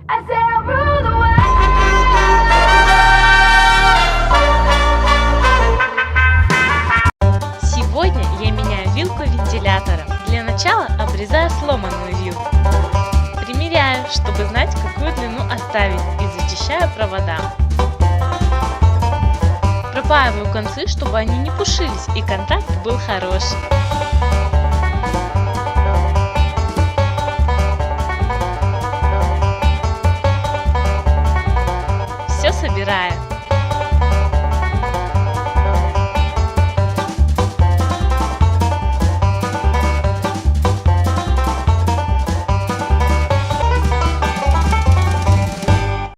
I say I'll rule the world. Сегодня я меняю вилку вентилятора. Для начала обрезаю сломанную вилку. Примеряю, чтобы знать, какую длину оставить, и зачищаю провода. Пропаиваю концы, чтобы они не пушились и контакт был хороший. Все собираю.